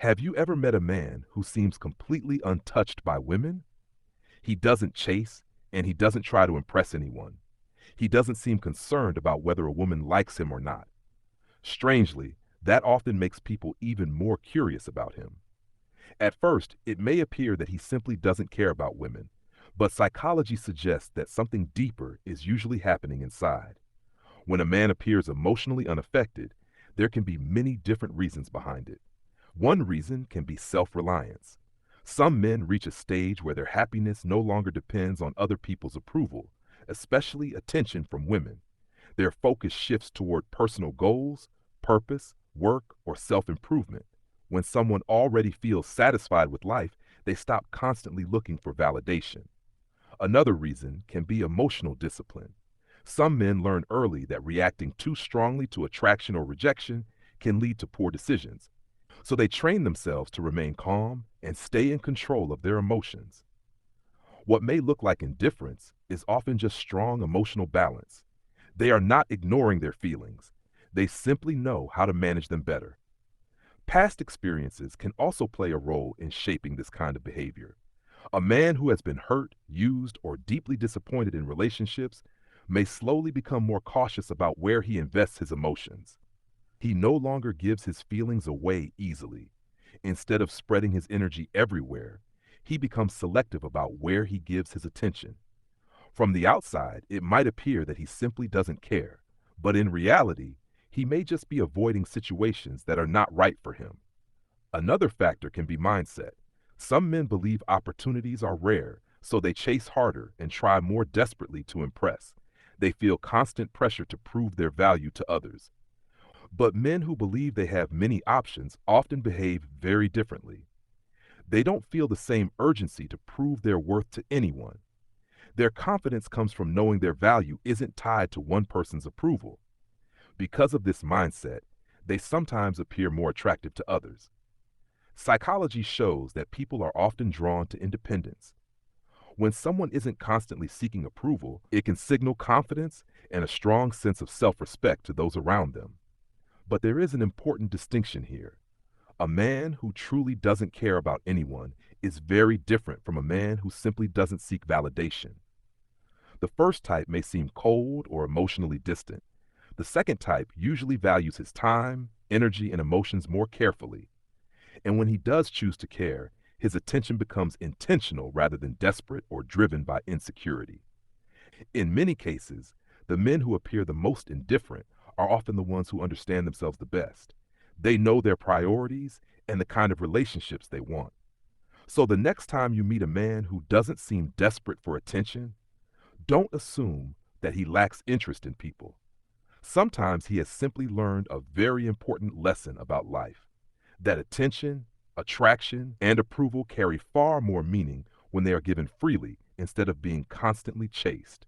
Have you ever met a man who seems completely untouched by women? He doesn't chase, and he doesn't try to impress anyone. He doesn't seem concerned about whether a woman likes him or not. Strangely, that often makes people even more curious about him. At first, it may appear that he simply doesn't care about women, but psychology suggests that something deeper is usually happening inside. When a man appears emotionally unaffected, there can be many different reasons behind it. One reason can be self-reliance. Some men reach a stage where their happiness no longer depends on other people's approval, especially attention from women. Their focus shifts toward personal goals, purpose, work, or self-improvement. When someone already feels satisfied with life, they stop constantly looking for validation. Another reason can be emotional discipline. Some men learn early that reacting too strongly to attraction or rejection can lead to poor decisions, so they train themselves to remain calm and stay in control of their emotions. What may look like indifference is often just strong emotional balance. They are not ignoring their feelings. They simply know how to manage them better. Past experiences can also play a role in shaping this kind of behavior. A man who has been hurt, used, or deeply disappointed in relationships may slowly become more cautious about where he invests his emotions. He no longer gives his feelings away easily. Instead of spreading his energy everywhere, he becomes selective about where he gives his attention. From the outside, it might appear that he simply doesn't care, but in reality, he may just be avoiding situations that are not right for him. Another factor can be mindset. Some men believe opportunities are rare, so they chase harder and try more desperately to impress. They feel constant pressure to prove their value to others. But men who believe they have many options often behave very differently. They don't feel the same urgency to prove their worth to anyone. Their confidence comes from knowing their value isn't tied to one person's approval. Because of this mindset, they sometimes appear more attractive to others. Psychology shows that people are often drawn to independence. When someone isn't constantly seeking approval, it can signal confidence and a strong sense of self-respect to those around them. But there is an important distinction here. A man who truly doesn't care about anyone is very different from a man who simply doesn't seek validation. The first type may seem cold or emotionally distant. The second type usually values his time, energy, and emotions more carefully. And when he does choose to care, his attention becomes intentional rather than desperate or driven by insecurity. In many cases, the men who appear the most indifferent are often the ones who understand themselves the best. They know their priorities and the kind of relationships they want. So the next time you meet a man who doesn't seem desperate for attention, don't assume that he lacks interest in people. Sometimes he has simply learned a very important lesson about life, that attention, attraction, and approval carry far more meaning when they are given freely instead of being constantly chased.